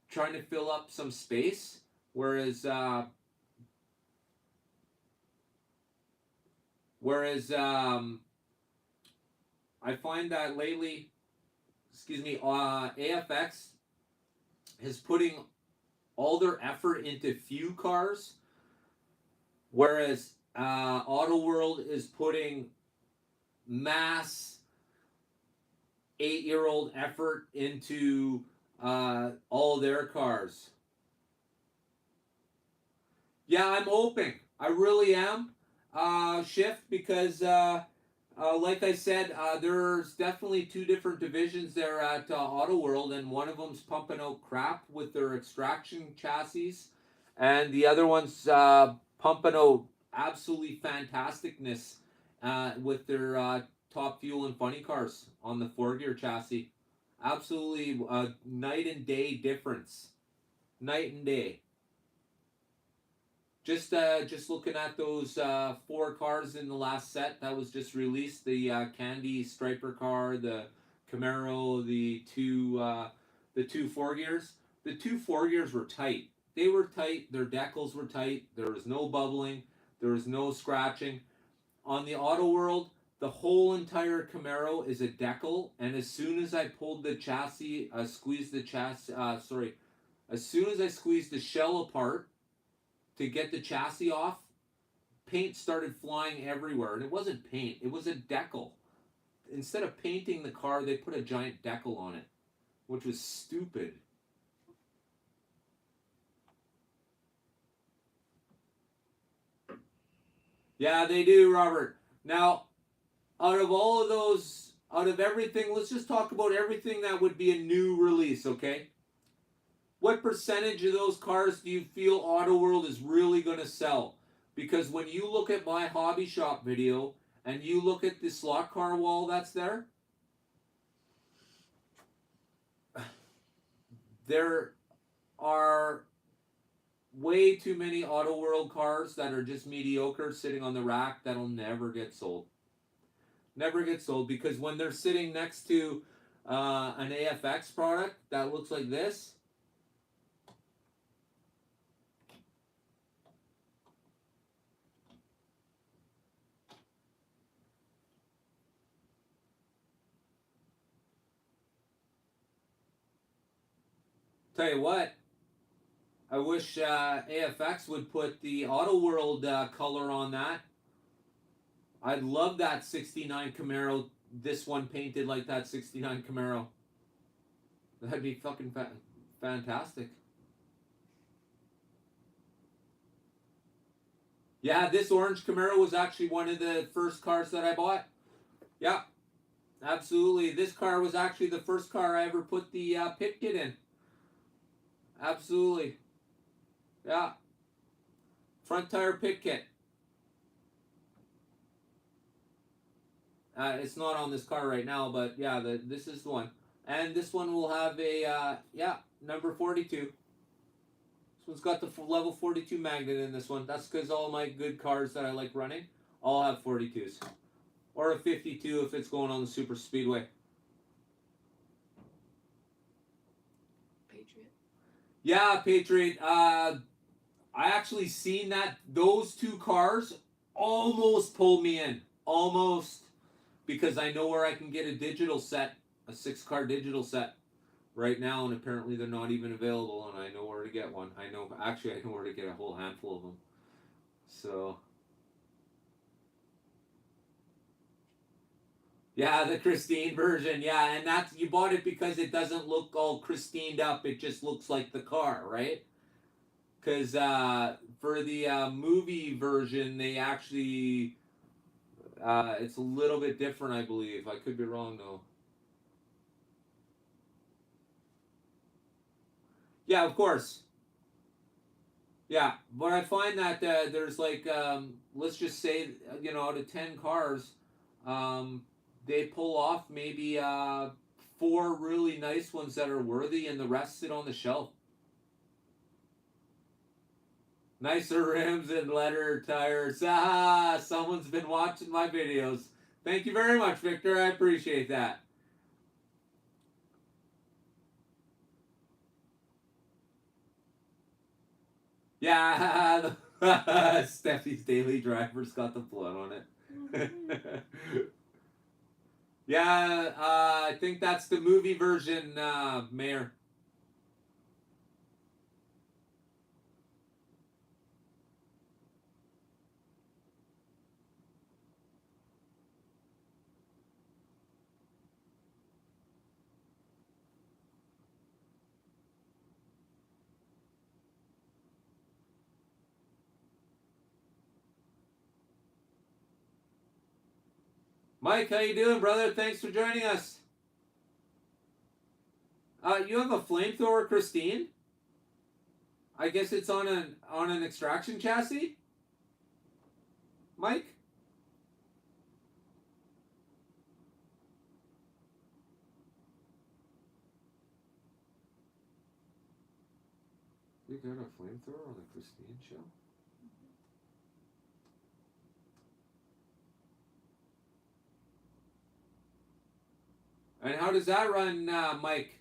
trying to fill up some space, whereas I find that lately, excuse me, AFX is putting all their effort into few cars, whereas Auto World is putting mass 8-year-old effort into all their cars. Yeah, I'm hoping. I really am. Shift because, like I said, there's definitely two different divisions there at Auto World, and one of them's pumping out crap with their extraction chassis, and the other one's pumping out absolutely fantasticness with their top fuel and funny cars on the 4-gear chassis. Absolutely night and day difference. Night and day. Just looking at those 4 cars in the last set that was just released, the Candy Striper car, the Camaro, the two 4-gears. The two 4-gears were tight. They were tight. Their decals were tight. There was no bubbling. There was no scratching. On the Auto World, the whole entire Camaro is a decal, and as soon as I pulled the chassis, squeezed the chassis. As soon as I squeezed the shell apart to get the chassis off, paint started flying everywhere. And it wasn't paint, it was a decal. Instead of painting the car, they put a giant decal on it, which was stupid. Yeah, they do, Robert. Now, out of all of those, out of everything, let's just talk about everything that would be a new release, okay? What percentage of those cars do you feel Auto World is really going to sell? Because when you look at my hobby shop video and you look at the slot car wall that's there, there are way too many Auto World cars that are just mediocre sitting on the rack that'll never get sold. Never get sold, because when they're sitting next to an AFX product that looks like this, tell you what, I wish AFX would put the Auto World color on that. I'd love that 69 Camaro, this one painted like that 69 Camaro. That'd be fucking fantastic. Yeah, this orange Camaro was actually one of the first cars that I bought. Yeah, absolutely. This car was actually the first car I ever put the pit kit in. Absolutely. Yeah. Front tire pit kit. It's not on this car right now, but yeah, this is the one. And this one will have a, number 42. This one's got the level 42 magnet in this one. That's because all my good cars that I like running all have 42s. Or a 52 if it's going on the super speedway. Patriot. Yeah, Patriot. I actually seen that. Those 2 cars almost pulled me in. almost, because I know where I can get a digital set, a 6-card digital set right now, and apparently they're not even available, and I know where to get one. I know where to get a whole handful of them. So yeah, the Christine version, yeah, and that's, you bought it because it doesn't look all Christined up. It just looks like the car, right? Because for the movie version, they actually it's a little bit different, I believe. I could be wrong though. Yeah, of course. Yeah, but I find that there's like, let's just say, out of 10 cars, um, they pull off maybe 4 really nice ones that are worthy, and the rest sit on the shelf. Nicer rims and leather tires. Ah, someone's been watching my videos. Thank you very much, Victor. I appreciate that. Yeah, Steffi's daily driver's got the blood on it. Yeah, I think that's the movie version, Mayor. Mike, how you doing, brother? Thanks for joining us. You have a flamethrower, Christine? I guess it's on an extraction chassis, Mike. You got a flamethrower on the Christine show? And how does that run, Mike?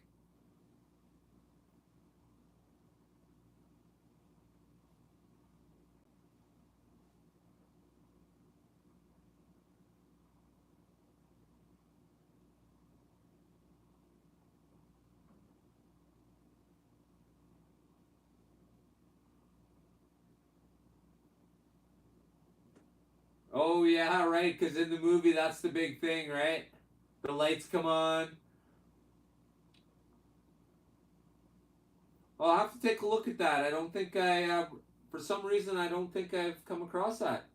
Oh yeah, right. Because in the movie, that's the big thing, right? The lights come on. Well, I'll have to take a look at that. I don't think for some reason, I don't think I've come across that.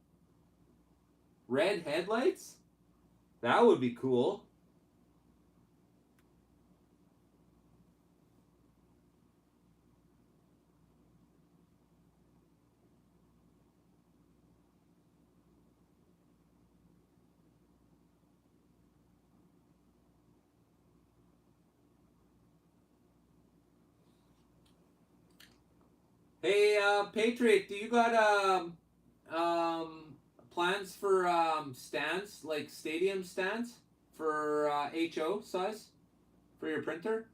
Red headlights? That would be cool. Hey, Patriot, do you got plans for stands, like stadium stands for HO size for your printer?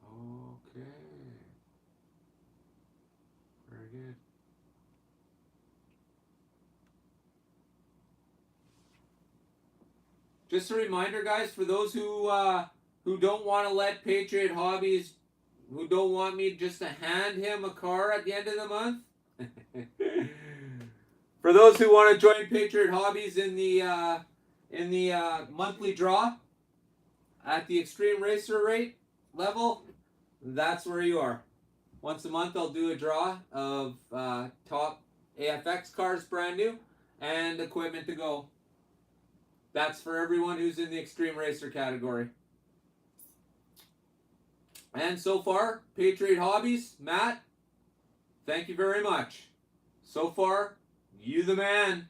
Okay, very good. Just a reminder, guys, for those who don't want to let Patriot Hobbies, who don't want me just to hand him a car at the end of the month. For those who want to join Patriot Hobbies in the monthly draw at the Extreme Racer rate level, that's where you are. Once a month, I'll do a draw of top AFX cars, brand new, and equipment to go. That's for everyone who's in the Extreme Racer category. And so far, Patriot Hobbies, Matt, thank you very much. So far, you the man.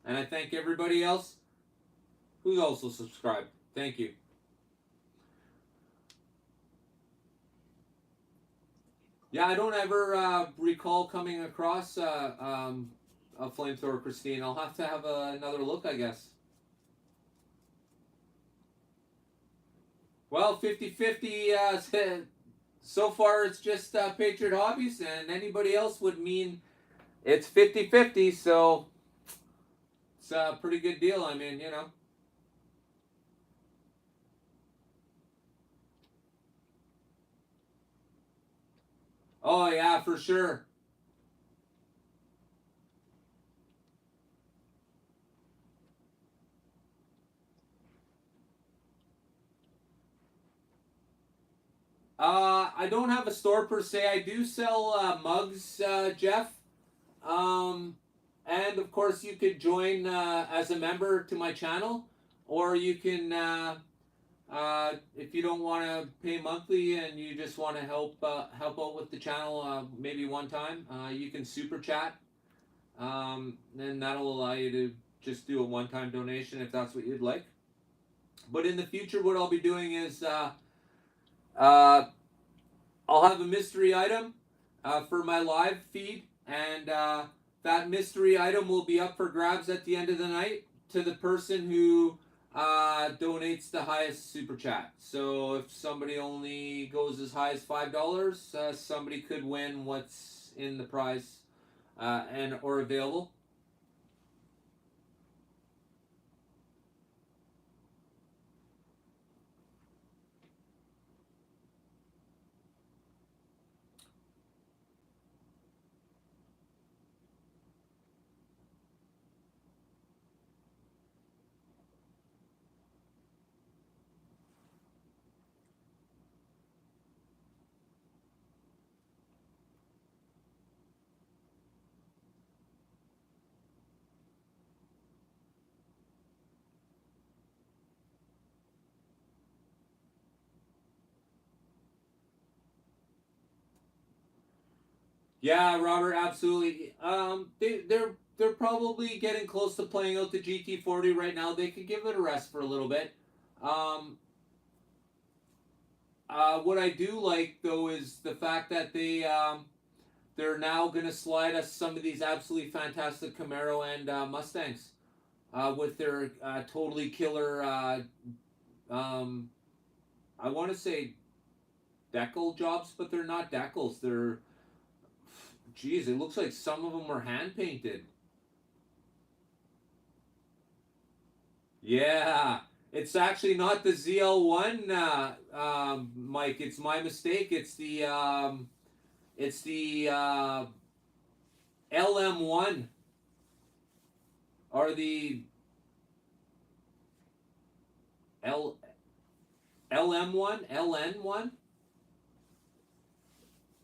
And I thank everybody else who's also subscribed. Thank you. Yeah, I don't ever recall coming across flamethrower, Christine. I'll have to have another look, I guess. Well, 50-50, so far it's just Patriot Hobbies, and anybody else would mean it's 50-50, so it's a pretty good deal. I mean, you know. Oh, yeah, for sure. I don't have a store per se. I do sell mugs, Jeff. Um, and of course, you could join as a member to my channel, or you can, if you don't want to pay monthly and you just want to help out with the channel, maybe one time, you can super chat, and that'll allow you to just do a one-time donation if that's what you'd like. But in the future, what I'll be doing is uh, I'll have a mystery item for my live feed, and that mystery item will be up for grabs at the end of the night to the person who donates the highest super chat. So if somebody only goes as high as $5, somebody could win what's in the prize and or available. Yeah, Robert, absolutely. They're probably getting close to playing out the GT40 right now. They could give it a rest for a little bit. Um, what I do like though is the fact that they're now going to slide us some of these absolutely fantastic Camaro and Mustangs with their totally killer. Um, I want to say decal jobs, but they're not decals. They're, geez, it looks like some of them are hand painted. Yeah, it's actually not the ZL1, Mike. It's my mistake. It's the LM1 or the L LM1, LN1,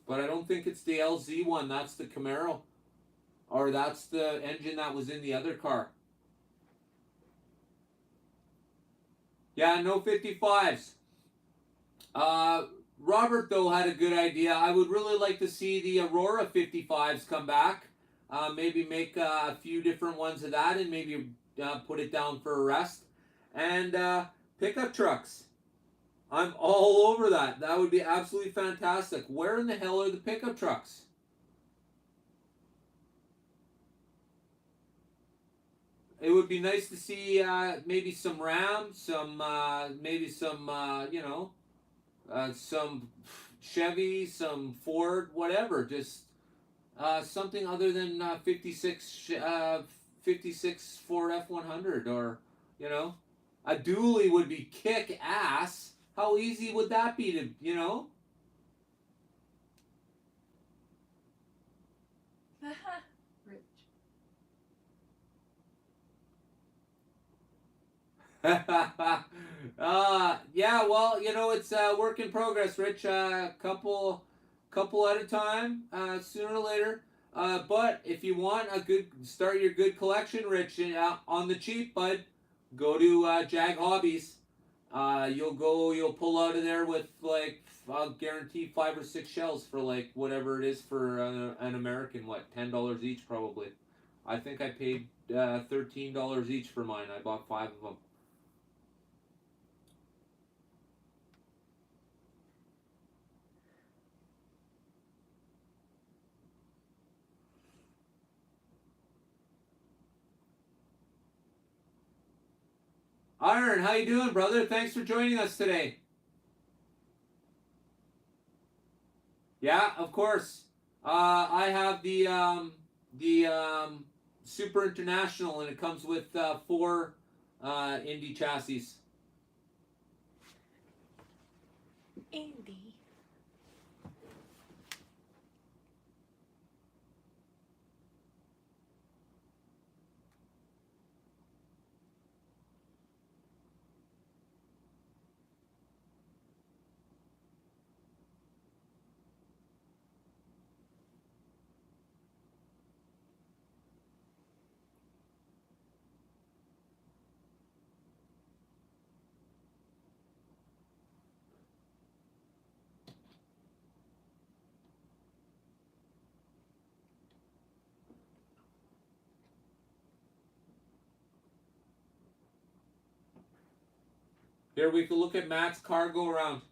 but I don't think it's the LZ1. That's the Camaro, or that's the engine that was in the other car. Yeah, no 55s. Uh, Robert, though, had a good idea. I would really like to see the Aurora 55s come back. Maybe make a few different ones of that and maybe put it down for a rest. And pickup trucks. I'm all over that. That would be absolutely fantastic. Where in the hell are the pickup trucks? It would be nice to see maybe some Ram, some maybe some some Chevy, some Ford, whatever. Just something other than 56 Ford F100, or you know, a dually would be kick ass. How easy would that be to, you know? Rich. Yeah, well, you know, it's a work in progress, Rich. Couple at a time, sooner or later. But if you want a good start, your good collection, Rich, on the cheap, bud, go to Jag Hobbies. You'll pull out of there with like I'll guarantee 5 or 6 shells for like whatever it is for an American. What, $10 each probably. I think I paid $13 each for mine. I bought 5 of them. Iron, how you doing, brother? Thanks for joining us today. Yeah, of course. I have the Super International, and it comes with 4 Indy chassis. Indy. Here we can look at Matt's car go around.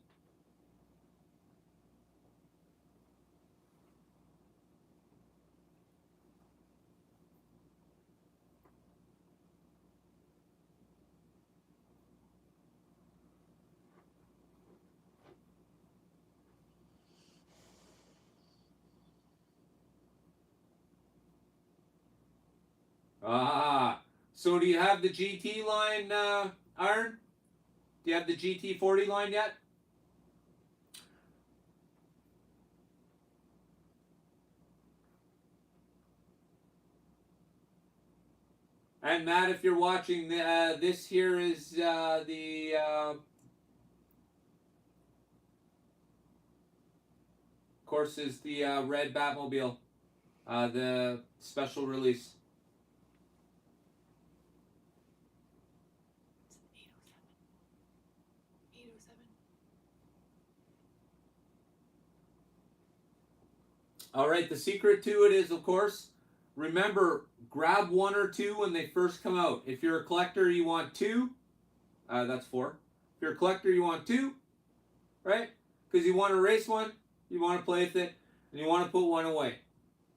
Ah, so do you have the GT line, Iron? Do you have the GT40 line yet? And Matt, if you're watching, this here is of course, is the red Batmobile, the special release. It's 807. 807. All right, the secret to it is, of course, remember, grab 1 or 2 when they first come out. If you're a collector, you want 2. That's 4. If you're a collector, you want 2, right? Because you want to race one, you want to play with it, and you want to put one away.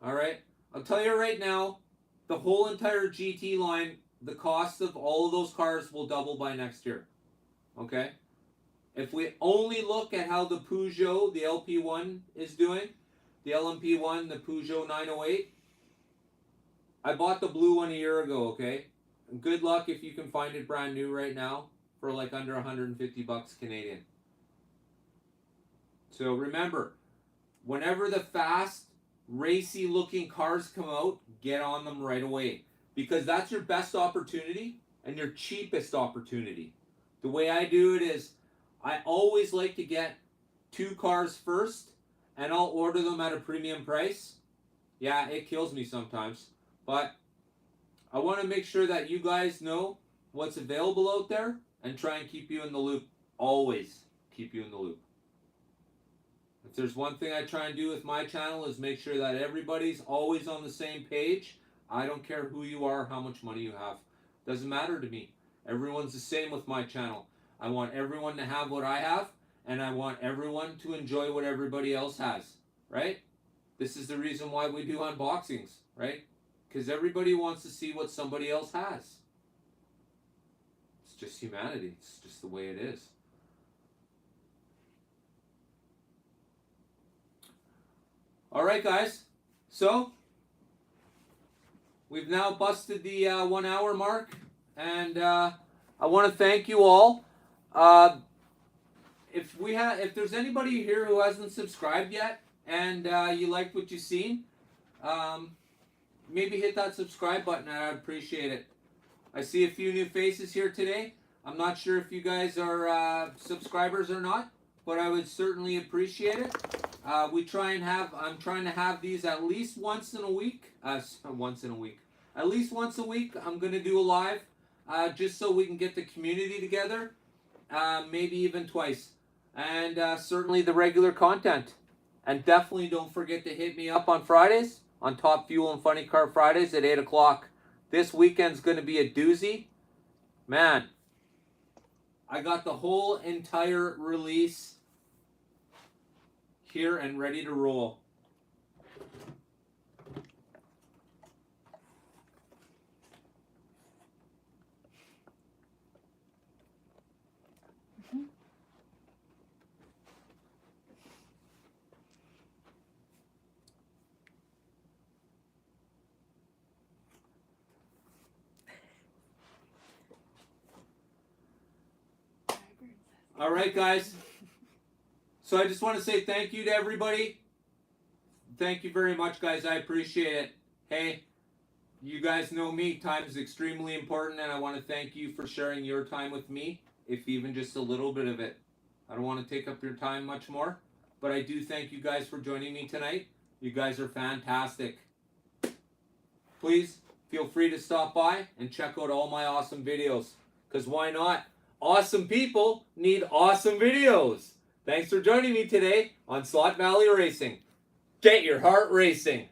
All right? I'll tell you right now, the whole entire GT line, the cost of all of those cars will double by next year. Okay? If we only look at how the Peugeot, the LP1 is doing, the LMP1, the Peugeot 908, I bought the blue one a year ago, okay? Good luck if you can find it brand new right now for like under 150 bucks Canadian. So remember, whenever the fast, racy looking cars come out, get on them right away. Because that's your best opportunity and your cheapest opportunity. The way I do it is I always like to get 2 cars first, and I'll order them at a premium price. Yeah, it kills me sometimes. But I want to make sure that you guys know what's available out there and try and keep you in the loop. Always keep you in the loop. If there's one thing I try and do with my channel is make sure that everybody's always on the same page. I don't care who you are, how much money you have. Doesn't matter to me. Everyone's the same with my channel. I want everyone to have what I have, and I want everyone to enjoy what everybody else has, right? This is the reason why we do unboxings, right? Because everybody wants to see what somebody else has. It's just humanity. It's just the way it is. All right, guys. So we've now busted the 1 hour mark, and I want to thank you all. If there's anybody here who hasn't subscribed yet, and you liked what you've seen, maybe hit that subscribe button. I'd appreciate it. I see a few new faces here today. I'm not sure if you guys are subscribers or not, but I would certainly appreciate it. I'm trying to have these at least once in a week. At least once a week, I'm going to do a live, just so we can get the community together. Maybe even twice. And certainly the regular content. And definitely don't forget to hit me up on Fridays, on Top Fuel and Funny Car Fridays at 8 o'clock. This weekend's going to be a doozy. Man, I got the whole entire release here and ready to roll. All right, guys. So I just want to say thank you to everybody. Thank you very much, guys. I appreciate it. Hey, you guys know me. Time is extremely important, and I want to thank you for sharing your time with me, if even just a little bit of it. I don't want to take up your time much more, but I do thank you guys for joining me tonight. You guys are fantastic. Please feel free to stop by and check out all my awesome videos, because why not? Awesome people need awesome videos. Thanks for joining me today on Slot Valley Racing. Get your heart racing.